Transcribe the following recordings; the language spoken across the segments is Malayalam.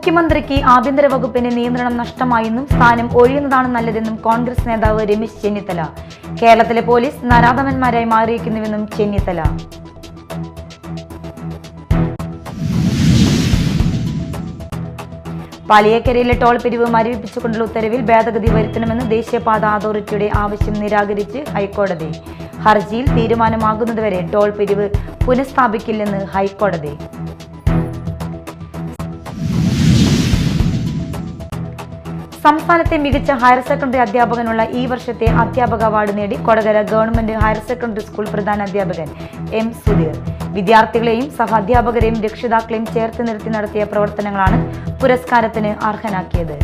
മുഖ്യമന്ത്രിക്ക് ആഭ്യന്തര വകുപ്പിന് നിയന്ത്രണം നഷ്ടമായെന്നും സ്ഥാനം ഒഴിയുന്നതാണ് നല്ലതെന്നും കോൺഗ്രസ് നേതാവ് രമേശ് ചെന്നിത്തല. കേരളത്തിലെ പോലീസ് നരാധമന്മാരായി മാറിയിരിക്കുന്നുവെന്നും ചെന്നിത്തല. പാലിയേക്കരയിലെ ടോൾ പിരിവ് മരവിപ്പിച്ചുകൊണ്ടുള്ള ഉത്തരവിൽ ഭേദഗതി വരുത്തണമെന്ന് ദേശീയപാത അതോറിറ്റിയുടെ ആവശ്യം നിരാകരിച്ച് ഹൈക്കോടതി. ഹർജിയിൽ തീരുമാനമാകുന്നതുവരെ ടോൾ പിരിവ് പുനഃസ്ഥാപിക്കില്ലെന്ന് ഹൈക്കോടതി. സംസ്ഥാനത്തെ മികച്ച ഹയർ സെക്കൻഡറി അധ്യാപകനുള്ള ഈ വർഷത്തെ അധ്യാപക അവാർഡ് നേടി Kodakara government higher secondary school പ്രധാനാധ്യാപകൻ എം സുധീർ. വിദ്യാർത്ഥികളെയും സഹാധ്യാപകരെയും രക്ഷിതാക്കളെയും ചേർത്ത് നിർത്തി നടത്തിയ പ്രവർത്തനങ്ങളാണ് പുരസ്കാരത്തിന് അർഹനാക്കിയത്.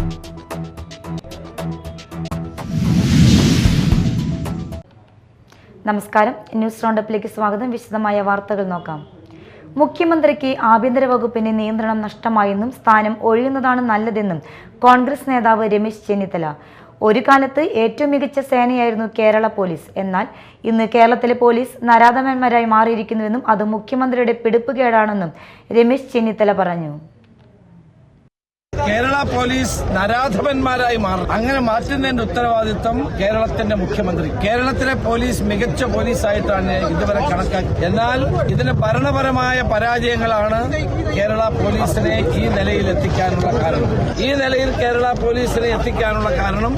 നമസ്കാരം, ന്യൂസ് റൗണ്ടപ്പിലേക്ക് സ്വാഗതം. വിശദമായ വാർത്തകൾ നോക്കാം. മുഖ്യമന്ത്രിക്ക് ആഭ്യന്തര വകുപ്പിന് നിയന്ത്രണം നഷ്ടമായെന്നും സ്ഥാനം ഒഴിയുന്നതാണ് നല്ലതെന്നും കോൺഗ്രസ് നേതാവ് രമേശ് ചെന്നിത്തല. ഒരു കാലത്ത് ഏറ്റവും മികച്ച സേനയായിരുന്നു കേരള പോലീസ്. എന്നാൽ ഇന്ന് കേരളത്തിലെ പോലീസ് നരാധമന്മാരായി മാറിയിരിക്കുന്നുവെന്നും അത് മുഖ്യമന്ത്രിയുടെ പിടിപ്പുകേടാണെന്നും രമേശ് ചെന്നിത്തല പറഞ്ഞു. കേരള പോലീസ് നരാധമന്മാരായി മാറും. അങ്ങനെ മാറ്റുന്നതിന്റെ ഉത്തരവാദിത്വം കേരളത്തിന്റെ മുഖ്യമന്ത്രി. കേരളത്തിലെ പോലീസ് മികച്ച പോലീസായിട്ടാണ് ഇതുവരെ കണക്കാക്കി. എന്നാൽ ഇതിന് ഭരണപരമായ പരാജയങ്ങളാണ് കേരള പോലീസിനെ ഈ നിലയിൽ എത്തിക്കാനുള്ള കാരണം. ഈ നിലയിൽ കേരള പോലീസിനെ എത്തിക്കാനുള്ള കാരണം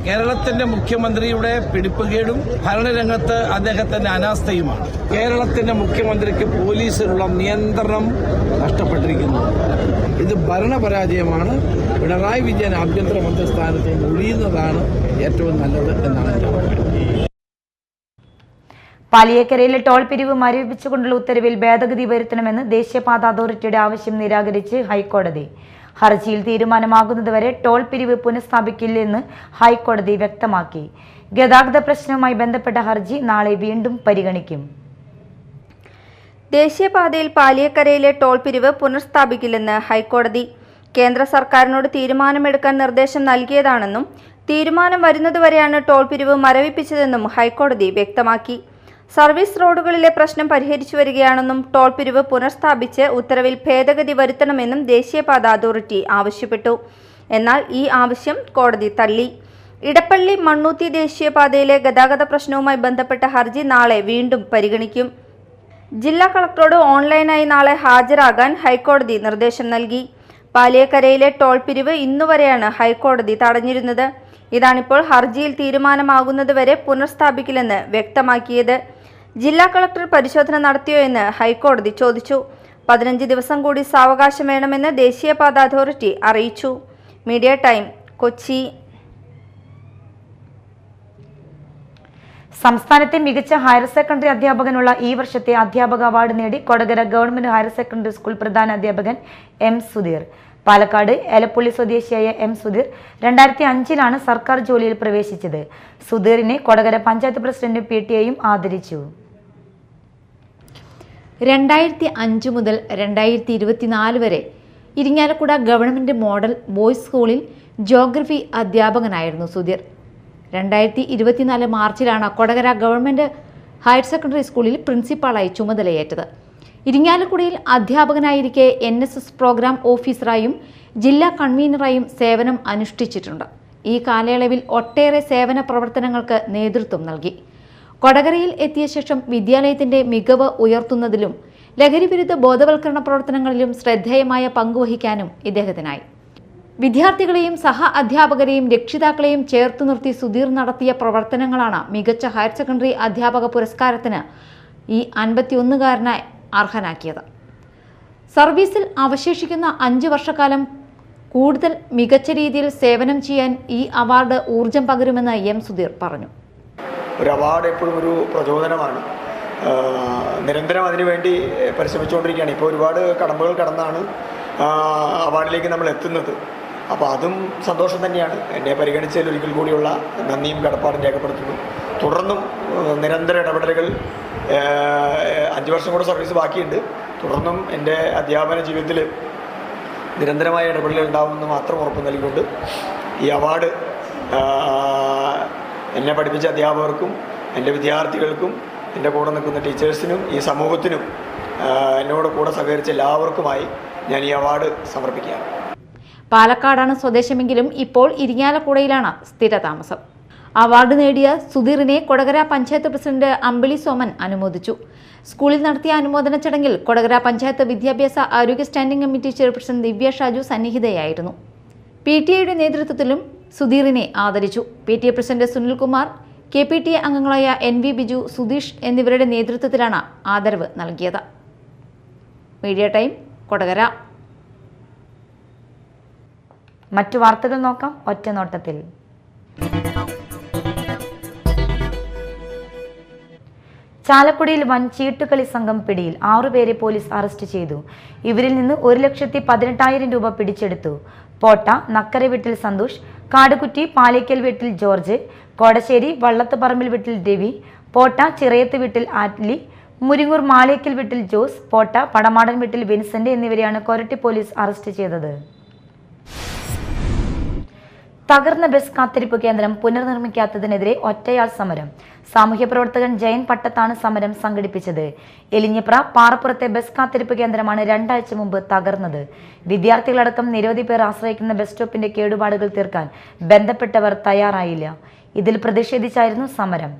കേരളത്തിന്റെ മുഖ്യമന്ത്രിയുടെ പിടിപ്പുകേടും ഭരണരംഗത്ത് അദ്ദേഹത്തിന്റെ അനാസ്ഥയുമാണ്. കേരളത്തിന്റെ മുഖ്യമന്ത്രിക്ക് പോലീസിലുള്ള നിയന്ത്രണം നഷ്ടപ്പെട്ടിരിക്കുന്നു. ഇത് ഭരണപരാജയമാണ്. പിണറായി വിജയൻ ആഭ്യന്തരമന്ത്രി സ്ഥാനത്ത് ഒഴിയുന്നതാണ് ഏറ്റവും നല്ലത് എന്നാണ് എന്റെ അഭിപ്രായം. പാലിയേക്കരയിലെ ടോൾ പിരിവ് മരവിപ്പിച്ചുകൊണ്ടുള്ള ഉത്തരവിൽ ഭേദഗതി വരുത്തണമെന്ന് ദേശീയപാത അതോറിറ്റിയുടെ ആവശ്യം നിരാകരിച്ച് ഹൈക്കോടതി. ഹർജിയിൽ തീരുമാനമാകുന്നതുവരെ ടോൾ പിരിവ് പുനഃസ്ഥാപിക്കില്ലെന്ന് ഹൈക്കോടതി വ്യക്തമാക്കി. ഗതാഗത പ്രശ്നവുമായി ബന്ധപ്പെട്ട ഹർജി നാളെ വീണ്ടും പരിഗണിക്കും. ദേശീയപാതയിൽ പാലിയേക്കരയിലെ ടോൾ പിരിവ് പുനഃസ്ഥാപിക്കില്ലെന്ന് ഹൈക്കോടതി. കേന്ദ്ര സർക്കാരിനോട് തീരുമാനമെടുക്കാൻ നിർദ്ദേശം നൽകിയതാണെന്നും തീരുമാനം വരുന്നതുവരെയാണ് ടോൾ പിരിവ് മരവിപ്പിച്ചതെന്നും ഹൈക്കോടതി വ്യക്തമാക്കി. സർവീസ് റോഡുകളിലെ പ്രശ്നം പരിഹരിച്ചു വരികയാണെന്നും ടോൾ പിരിവ് പുനഃസ്ഥാപിച്ച് ഉത്തരവിൽ ഭേദഗതി വരുത്തണമെന്നും ദേശീയപാത അതോറിറ്റി ആവശ്യപ്പെട്ടു. എന്നാൽ ഈ ആവശ്യം കോടതി തള്ളി. ഇടപ്പള്ളി മണ്ണൂത്തി ദേശീയപാതയിലെ ഗതാഗത പ്രശ്നവുമായി ബന്ധപ്പെട്ട ഹർജി നാളെ വീണ്ടും പരിഗണിക്കും. ജില്ലാ കളക്ടറോട് ഓൺലൈനായി നാളെ ഹാജരാകാൻ ഹൈക്കോടതി നിർദ്ദേശം നൽകി. പാലിയേക്കരയിലെ ടോൾ പിരിവ് ഇന്നുവരെയാണ് ഹൈക്കോടതി തടഞ്ഞിരുന്നത്. ഇതാണിപ്പോൾ ഹർജിയിൽ തീരുമാനമാകുന്നതുവരെ പുനഃസ്ഥാപിക്കില്ലെന്ന് വ്യക്തമാക്കിയത്. ജില്ലാ കളക്ടർ പരിശോധന നടത്തിയോ എന്ന് ഹൈക്കോടതി ചോദിച്ചു. 15 ദിവസം കൂടി സാവകാശം വേണമെന്ന് ദേശീയപാത അതോറിറ്റി അറിയിച്ചു. Media time, Kochi. സംസ്ഥാനത്തെ മികച്ച ഹയർ സെക്കൻഡറി അധ്യാപകനുള്ള ഈ വർഷത്തെ അധ്യാപക അവാർഡ് നേടി Kodakara government higher secondary school പ്രധാനാധ്യാപകൻ എം സുധീർ. പാലക്കാട് എലപ്പുള്ളി സ്വദേശിയായ എം സുധീർ 2005 സർക്കാർ ജോലിയിൽ പ്രവേശിച്ചത്. സുധീറിനെ കൊടകര പഞ്ചായത്ത് പ്രസിഡന്റ് PTA ആദരിച്ചു. 2005 മുതൽ 2024 വരെ ഇരിങ്ങാലക്കുട ഗവൺമെന്റ് മോഡൽ ബോയ്സ് സ്കൂളിൽ ജിയോഗ്രഫി അധ്യാപകനായിരുന്നു സുധീർ. 2024 മാർച്ചിലാണ് കൊടകര ഗവൺമെന്റ് ഹയർ സെക്കൻഡറി സ്കൂളിൽ പ്രിൻസിപ്പാളായി ചുമതലയേറ്റത്. ഇരിങ്ങാലക്കുടയിൽ അധ്യാപകനായിരിക്കെ NSS പ്രോഗ്രാം ഓഫീസറായും ജില്ലാ കൺവീനറായും സേവനം അനുഷ്ഠിച്ചിട്ടുണ്ട്. ഈ കാലയളവിൽ ഒട്ടേറെ സേവന പ്രവർത്തനങ്ങൾക്ക് നേതൃത്വം നൽകി. കൊടകരയിൽ എത്തിയ ശേഷം വിദ്യാലയത്തിന്റെ മികവ് ഉയർത്തുന്നതിലും ലഹരിവിരുദ്ധ ബോധവൽക്കരണ പ്രവർത്തനങ്ങളിലും ശ്രദ്ധേയമായ പങ്കുവഹിക്കാനും ഇദ്ദേഹത്തിനായി. വിദ്യാർത്ഥികളെയും സഹ അധ്യാപകരെയും രക്ഷിതാക്കളെയും ചേർത്തു നിർത്തി സുധീർ നടത്തിയ പ്രവർത്തനങ്ങളാണ് മികച്ച ഹയർ സെക്കൻഡറി അധ്യാപക പുരസ്കാരത്തിന് ഈ 51-കാരനായി അർഹനാക്കിയത്. സർവീസിൽ അവശേഷിക്കുന്ന 5 വർഷക്കാലം കൂടുതൽ മികച്ച രീതിയിൽ സേവനം ചെയ്യാൻ ഈ അവാർഡ് ഊർജം പകരുമെന്ന് എം സുധീർ പറഞ്ഞു. ഒരു അവാർഡ് എപ്പോഴും ഒരു പ്രചോദനമാണ്. നിരന്തരം അതിനുവേണ്ടി പരിശ്രമിച്ചുകൊണ്ടിരിക്കുകയാണ്. ഇപ്പോൾ ഒരുപാട് കടമ്പകൾ കടന്നാണ് അവാർഡിലേക്ക് നമ്മൾ എത്തുന്നത്. അപ്പോൾ അതും സന്തോഷം തന്നെയാണ്. എന്നെ പരിഗണിച്ചതിൽ ഒരിക്കൽ കൂടിയുള്ള നന്ദിയും കടപ്പാടും രേഖപ്പെടുത്തുന്നു. തുടർന്നും നിരന്തര ഇടപെടലുകൾ 5 വർഷം കൂടെ സർവീസ് ബാക്കിയുണ്ട്. തുടർന്നും എൻ്റെ അധ്യാപന ജീവിതത്തിൽ നിരന്തരമായ ഇടപെടലുകൾ ഉണ്ടാകുമെന്ന് മാത്രം ഉറപ്പ് നൽകിക്കൊണ്ട് ഈ അവാർഡ് എന്നെ പഠിപ്പിച്ച അധ്യാപകർക്കും എൻ്റെ വിദ്യാർത്ഥികൾക്കും എൻ്റെ കൂടെ നിൽക്കുന്ന ടീച്ചേഴ്സിനും ഈ സമൂഹത്തിനും എന്നോട് കൂടെ സഹകരിച്ച എല്ലാവർക്കുമായി ഞാൻ ഈ അവാർഡ് സമർപ്പിക്കുകയാണ്. പാലക്കാടാണ് സ്വദേശമെങ്കിലും ഇപ്പോൾ ഇരിങ്ങാലക്കുടയിലാണ് സ്ഥിരതാമസം. അവാർഡ് നേടിയ സുധീറിനെ കൊടകര പഞ്ചായത്ത് പ്രസിഡന്റ് അമ്പിളി സോമൻ അനുമോദിച്ചു. സ്കൂളിൽ നടത്തിയ അനുമോദന ചടങ്ങിൽ കൊടകര പഞ്ചായത്ത് വിദ്യാഭ്യാസ ആരോഗ്യ സ്റ്റാൻഡിംഗ് കമ്മിറ്റി ചെയർപേഴ്സൺ ദിവ്യ ഷാജു സന്നിഹിതയായിരുന്നു. PTA നേതൃത്വത്തിലും സുധീറിനെ ആദരിച്ചു. PTA പ്രസിഡന്റ് സുനിൽകുമാർ, KPTA അംഗങ്ങളായ NV ബിജു, സുധീഷ് എന്നിവരുടെ നേതൃത്വത്തിലാണ് ആദരവ് നൽകിയത്. Media time, Kodakara. മറ്റു വാർത്തകൾ നോക്കാം ഒറ്റനോട്ടത്തിൽ. ചാലക്കുടിയിൽ വൻ ചീട്ടുകളി സംഘം പിടിയിൽ. 6 പേരെ പോലീസ് അറസ്റ്റ് ചെയ്തു. ഇവരിൽ നിന്ന് 1,18,000 രൂപ പിടിച്ചെടുത്തു. പോട്ട നക്കരെ വീട്ടിൽ സന്തോഷ്, കാടുകുറ്റി പാലേക്കൽ വീട്ടിൽ ജോർജ്, കോടശ്ശേരി വള്ളത്തുപറമ്പിൽ വീട്ടിൽ രവി, പോട്ട ചിറയത്ത് വീട്ടിൽ ആറ്റ്ലി, മുരിങ്ങൂർ മാലേക്കൽ വീട്ടിൽ ജോസ്, പോട്ട പടമാടൻ വീട്ടിൽ വിൻസെന്റ് എന്നിവരെയാണ് കൊരട്ടി പോലീസ് അറസ്റ്റ് ചെയ്തത്. തകർന്ന ബസ് കാത്തിരിപ്പ് കേന്ദ്രം പുനർനിർമ്മിക്കാത്തതിനെതിരെ ഒറ്റയാൾ സമരം. സാമൂഹ്യ പ്രവർത്തകൻ ജയൻ പട്ടത്താണ് സമരം സംഘടിപ്പിച്ചത്. എലിഞ്ഞിപ്ര പാറപ്പുറത്തെ ബസ് കാത്തിരിപ്പ് കേന്ദ്രമാണ് 2 ആഴ്ച മുമ്പ് തകർന്നത്. വിദ്യാർത്ഥികളടക്കം നിരവധി പേർ ആശ്രയിക്കുന്ന ബസ് സ്റ്റോപ്പിന്റെ കേടുപാടുകൾ തീർക്കാൻ ബന്ധപ്പെട്ടവർ തയ്യാറായില്ല. ഇതിൽ പ്രതിഷേധിച്ചായിരുന്നു സമരം.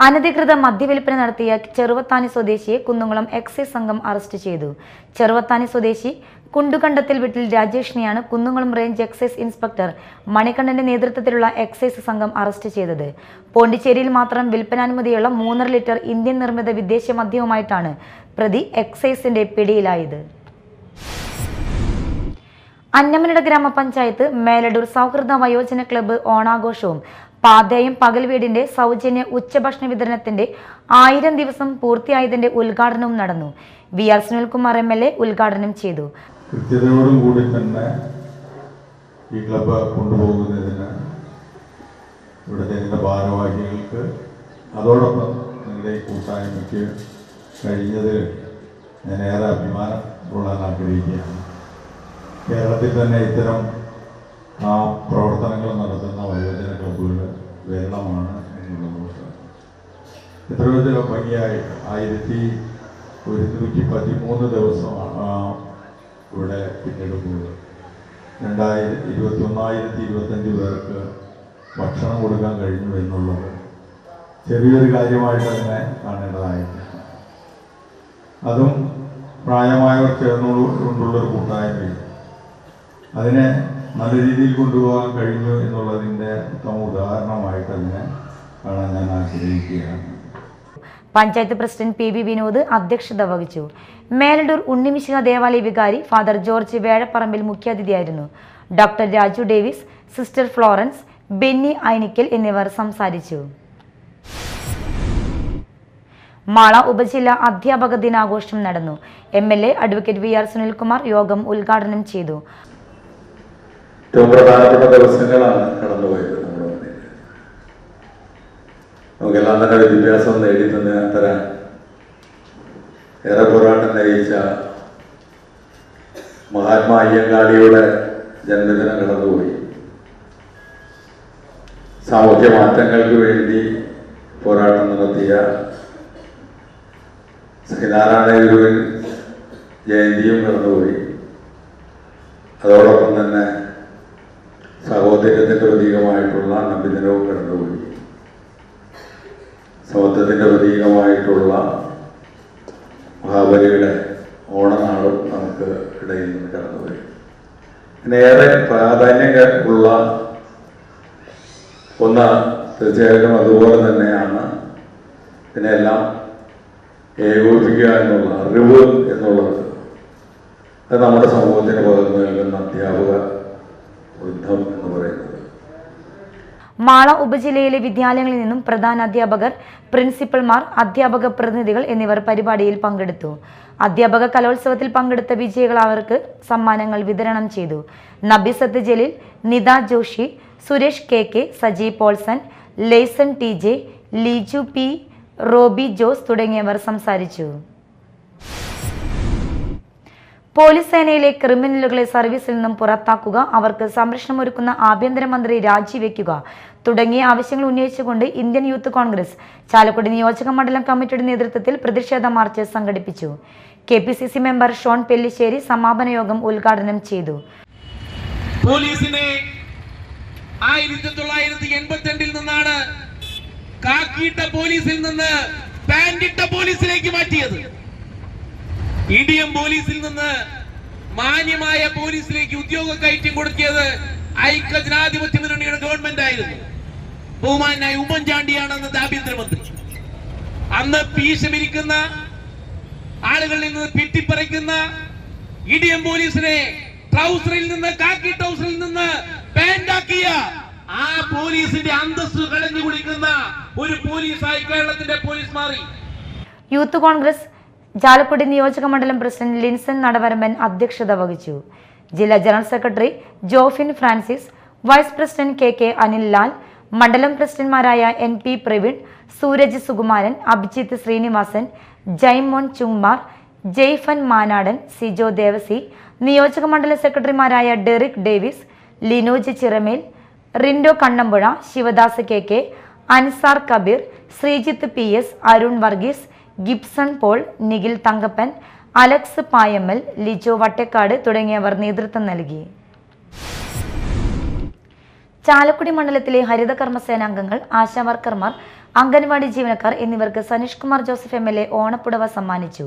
അനധികൃത മദ്യവിൽപ്പന നടത്തിയ ചെറുവത്താനി സ്വദേശിയെ കുന്നുകുളം എക്സൈസ് സംഘം അറസ്റ്റ് ചെയ്തു. ചെറുവത്താനി സ്വദേശി കുണ്ടുകണ്ടത്തിൽ വീട്ടിൽ രാജേഷിനെയാണ് കുന്നുകുളം റേഞ്ച് എക്സൈസ് ഇൻസ്പെക്ടർ മണികണ്ഠന്റെ നേതൃത്വത്തിലുള്ള എക്സൈസ് സംഘം അറസ്റ്റ് ചെയ്തത്. പോണ്ടിച്ചേരിയിൽ മാത്രം വിൽപ്പനാനുമതിയുള്ള 3.5 ലിറ്റർ ഇന്ത്യൻ നിർമ്മിത വിദേശ മദ്യവുമായിട്ടാണ് പ്രതി എക്സൈസിന്റെ പിടിയിലായത്. അന്നമനട ഗ്രാമപഞ്ചായത്ത് മേലടൂർ സൗഹൃദ വയോജന ക്ലബ്ബ് ഓണാഘോഷവും പാതയും പകൽ വീടിന്റെ സൗജന്യ ഉച്ചഭക്ഷണ വിതരണത്തിന്റെ 1000 ദിവസം പൂർത്തിയായതിന്റെ ഉദ്ഘാടനവും നടന്നു. VR സുനിൽകുമാർ MLA ഉദ്ഘാടനം ചെയ്തു. കൃത്യതയോടും കൂടി തന്നെ ഈ ക്ലബ്ബ് കൊണ്ടുപോകുന്നതിന് ഇവിടുത്തെ ഭാരവാഹികൾക്ക് അതോടൊപ്പം നിങ്ങളുടെ ഈ കൂട്ടായ്മയ്ക്ക് കഴിഞ്ഞതിൽ ഞാൻ ഏറെ അഭിമാനം കൊള്ളാൻ ആഗ്രഹിക്കുകയാണ്. കേരളത്തിൽ തന്നെ ഇത്തരം പ്രവർത്തനങ്ങൾ നടത്തുന്ന വയോജന ക്ലബ്ബുകൾ വിരളമാണ് എന്നുള്ളത് എത്രയോ ഭംഗിയായി 1113 ദിവസമാണ് ഇവിടെ പിന്നിടുന്നത്. 21,025 പേർക്ക് ഭക്ഷണം കൊടുക്കാൻ കഴിഞ്ഞു എന്നുള്ളത് ചെറിയൊരു കാര്യമായിട്ട് തന്നെ കാണേണ്ടതായിട്ടുണ്ട്. അതും പ്രായമായവർ ചേർന്നുകൊണ്ടുള്ളൊരു കൂട്ടായ്മയും അതിനെ നല്ല രീതിയിൽ കൊണ്ടുപോകാൻ കഴിഞ്ഞു എന്നുള്ളതിൻ്റെ ഉത്തമ ഉദാഹരണമായിട്ട് അതിനെ കാണാൻ ഞാൻ ആഗ്രഹിക്കുകയാണ്. പഞ്ചായത്ത് പ്രസിഡന്റ് PV വിനോദ് അധ്യക്ഷത വഹിച്ചു. മേലടൂർ ഉണ്ണിമിശിഹ ദേവാലയ വികാരി ഫാദർ ജോർജ് വേഴപ്പറമ്പിൽ മുഖ്യാതിഥിയായിരുന്നു. Doctor Raju Davis, sister Florence, Benny Ainikkal എന്നിവർ സംസാരിച്ചു. മാള ഉപജില്ലാ അധ്യാപക ദിനാഘോഷം നടന്നു. MLA അഡ്വക്കേറ്റ് VR സുനിൽകുമാർ യോഗം ഉദ്ഘാടനം ചെയ്തു. ഏറ്റവും പ്രധാനപ്പെട്ട ദിവസങ്ങളാണ് കടന്നുപോയത്. നമുക്കെല്ലാം തന്നെ വിദ്യാഭ്യാസം തരാൻ ഏറെ പോരാട്ടം നയിച്ച മഹാത്മാ അയ്യങ്കാളിയുടെ ജന്മദിനം കടന്നുപോയി. സാമൂഹ്യ മാറ്റങ്ങൾക്ക് വേണ്ടി പോരാട്ടം നടത്തിയ ശ്രീനാരായണ ഗുരുവിൻ ജയന്തിയും കടന്നുപോയി. അതോടൊപ്പം തന്നെ സഹോദര്യത്തിൻ്റെ പ്രതീകമായിട്ടുള്ള നബിദിനവും കടന്നുപോയി. സമത്വത്തിൻ്റെ പ്രതീകമായിട്ടുള്ള മഹാബലിയുടെ ഓണനാളും നമുക്ക് ഇടയിൽ നിന്ന് കടന്നുപോയി. ഏറെ പ്രാധാന്യം ഉള്ള ഒന്ന് തീർച്ചയായിട്ടും അതുപോലെ തന്നെയാണ് ഇതിനെല്ലാം ഏകോപിപ്പിക്കുക എന്നുള്ള അറിവ് എന്നുള്ളത്. അത് നമ്മുടെ സമൂഹത്തിന് പകർന്നു നൽകുന്ന അധ്യാപക വൃദ്ധം എന്ന് പറയുന്നത്. മാള ഉപജില്ലയിലെ വിദ്യാലയങ്ങളിൽ നിന്നും പ്രധാന അധ്യാപകർ, പ്രിൻസിപ്പൽമാർ, അധ്യാപക പ്രതിനിധികൾ എന്നിവർ പരിപാടിയിൽ പങ്കെടുത്തു. അധ്യാപക കലോത്സവത്തിൽ പങ്കെടുത്ത വിജയികളവർക്ക് സമ്മാനങ്ങൾ വിതരണം ചെയ്തു. Nabisath Jaleel, Nitha Joshi, Suresh KK, Saji Paulson, Leson TJ, Liju P, Roby Jose തുടങ്ങിയവർ സംസാരിച്ചു. പോലീസ് സേനയിലെ ക്രിമിനലുകളെ സർവീസിൽ നിന്നും പുറത്താക്കുക, അവർക്ക് സംരക്ഷണമൊരുക്കുന്ന ആഭ്യന്തരമന്ത്രി രാജിവെക്കുക തുടങ്ങിയ ആവശ്യങ്ങൾ ഉന്നയിച്ചുകൊണ്ട് ഇന്ത്യൻ യൂത്ത് കോൺഗ്രസ് ചാലക്കുടി നിയോജക മണ്ഡലം കമ്മിറ്റിയുടെ നേതൃത്വത്തിൽ പ്രതിഷേധ മാർച്ച് സംഘടിപ്പിച്ചു. KPCC മെമ്പർ ഷോൺ പെല്ലിശ്ശേരി സമാപന യോഗം ഉദ്ഘാടനം ചെയ്തു. പോലീസിനെ 1982 നിന്നാണ് കാക്കിയിട്ട പോലീസിൽ നിന്ന് പാന്റിട്ട പോലീസിലേക്ക് മാറ്റിയത്. ഇടിയം പോലീസിൽ നിന്ന് മാന്യമായ പോലീസിലേക്ക് ഉദ്യോഗ കയറ്റം കൊടുക്കിയത് ഐക്യജനാധിപത്യ മുന്നണിയുടെ ഗവൺമെന്റ് ആയിരുന്നു. ബഹുമാനായ ഉമ്മൻചാണ്ടിയാണ് അന്നത്തെ ആഭ്യന്തരമന്ത്രി. അന്ന് പീശമിരിക്കുന്ന ആളുകളിൽ നിന്ന് പിട്ടിപ്പറിക്കുന്ന ഇടിയം പോലീസിനെ ട്രൗസറിൽ നിന്ന് കാക്കി ട്രൗസറിൽ നിന്ന് പാന്റാക്കിയ ആ പോലീസിന്റെ അന്തസ്സ് കളഞ്ഞു കുളിക്കുന്ന ഒരു പോലീസായി കേരളത്തിന്റെ പോലീസ് മാറി. യൂത്ത് കോൺഗ്രസ് ചാലക്കുടി നിയോജക മണ്ഡലം പ്രസിഡന്റ് ലിൻസൺ നടവരമ്പൻ അധ്യക്ഷത വഹിച്ചു. ജില്ലാ general secretary Jofin Francis, vice president KK Anil Lal, മണ്ഡലം പ്രസിഡന്റുമാരായ NP പ്രവീൺ, സൂരജ് സുകുമാരൻ, അഭിജിത്ത് ശ്രീനിവാസൻ, ജൈമോൻ ചുങ്മാർ, ജെയ്ഫൻ മാനാടൻ, സിജോ ദേവസി, നിയോജക മണ്ഡല സെക്രട്ടറിമാരായ Derick Davis, Linoj Chiramel, Rindo Kannampuzha, Sivadas KK, Ansar Kabeer, Sreejith PS, Arun Varghese, Gibson Paul, Nikhil Thankappan, Alex Payammal, Lijo Vattekkad തുടങ്ങിയവർ നേതൃത്വം നൽകി. ചാലക്കുടി മണ്ഡലത്തിലെ ഹരിത കർമ്മസേനാംഗങ്ങൾ, ആശാവർക്കർമാർ, അംഗൻവാടി ജീവനക്കാർ എന്നിവർക്ക് സനീഷ് കുമാർ ജോസഫ് MLA ഓണപ്പുടവ സമ്മാനിച്ചു.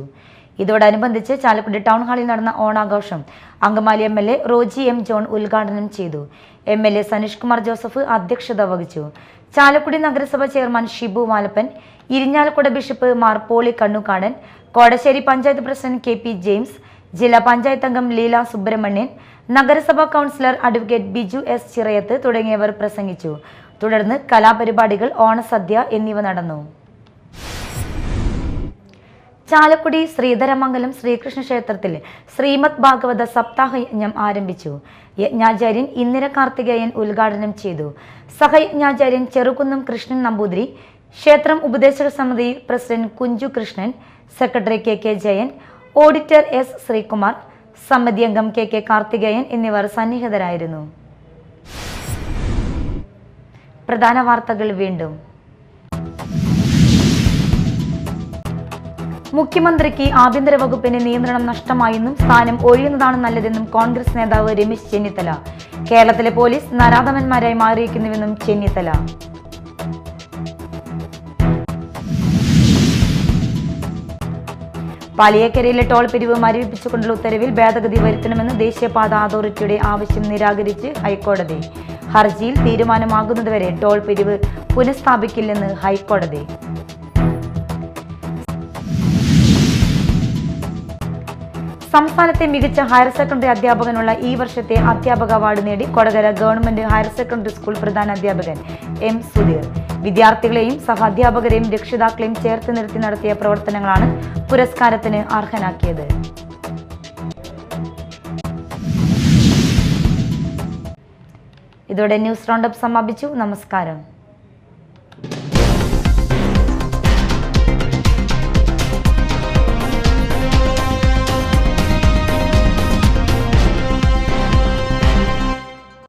ഇതോടനുബന്ധിച്ച് ചാലക്കുടി ടൗൺ ഹാളിൽ നടന്ന ഓണാഘോഷം Angamaly MLA Roji M John ഉദ്ഘാടനം ചെയ്തു. MLA സനീഷ് കുമാർ ജോസഫ് അധ്യക്ഷത വഹിച്ചു. ചാലക്കുടി നഗരസഭ chairman Shibu Valappan, Irinjalakuda bishop Mar Poly Kannukadan, Kodassery panchayat president KP James, ജില്ലാ പഞ്ചായത്ത് അംഗം ലീല സുബ്രഹ്മണ്യൻ, നഗരസഭാ councillor advocate Biju S Chirayath തുടങ്ങിയവർ പ്രസംഗിച്ചു. തുടർന്ന് കലാപരിപാടികൾ, ഓണസദ്യ എന്നിവ നടന്നു. ചാലക്കുടി ശ്രീധരമംഗലം ശ്രീകൃഷ്ണ ക്ഷേത്രത്തിൽ ശ്രീമദ് ഭാഗവത സപ്താഹ യജ്ഞം ആരംഭിച്ചു. യജ്ഞാചാര്യൻ ഇന്ദിര കാർത്തികേയൻ ഉദ്ഘാടനം ചെയ്തു. സഹയജ്ഞാചാര്യൻ ചെറുകുന്നം കൃഷ്ണൻ നമ്പൂതിരി, ക്ഷേത്രം ഉപദേശക സമിതി president Kunju Krishnan, secretary KK Jayan, auditor S Sreekumar, സമിതി അംഗം KK കാർത്തികേയൻ എന്നിവർ സന്നിഹിതരായിരുന്നു. പ്രധാന വാർത്തകൾ വീണ്ടും. മുഖ്യമന്ത്രിക്ക് ആഭ്യന്തര വകുപ്പിന് നിയന്ത്രണം നഷ്ടമായെന്നും സ്ഥാനം ഒഴിയുന്നതാണ് നല്ലതെന്നും കോൺഗ്രസ് നേതാവ് രമേശ് ചെന്നിത്തല. കേരളത്തിലെ പോലീസ് നരാധമന്മാരായി മാറിയിരിക്കുന്നുവെന്നും ചെന്നിത്തല. പാലിയേക്കരയിലെ ടോൾ പിരിവ് മരവിപ്പിച്ചുകൊണ്ടുള്ള ഉത്തരവിൽ ഭേദഗതി വരുത്തണമെന്ന് ദേശീയപാത അതോറിറ്റിയുടെ ആവശ്യം നിരാകരിച്ച് ഹൈക്കോടതി. ഹർജിയിൽ തീരുമാനമാകുന്നതുവരെ ടോൾ പിരിവ് പുനഃസ്ഥാപിക്കില്ലെന്ന് ഹൈക്കോടതി. സംസ്ഥാനത്തെ മികച്ച ഹയർ സെക്കൻഡറി അധ്യാപകനുള്ള ഈ വർഷത്തെ അധ്യാപക അവാർഡ് നേടി Kodakara government higher secondary school പ്രധാനാധ്യാപകൻ M സുധീർ. വിദ്യാർത്ഥികളെയും സഹാധ്യാപകരെയും രക്ഷിതാക്കളെയും ചേർത്ത് നിർത്തി നടത്തിയ പ്രവർത്തനങ്ങളാണ് പുരസ്കാരത്തിന് അർഹനാക്കിയത്. ഇതോടെ ന്യൂസ് റൗണ്ടപ്പ് സമാപിച്ചു. നമസ്കാരം.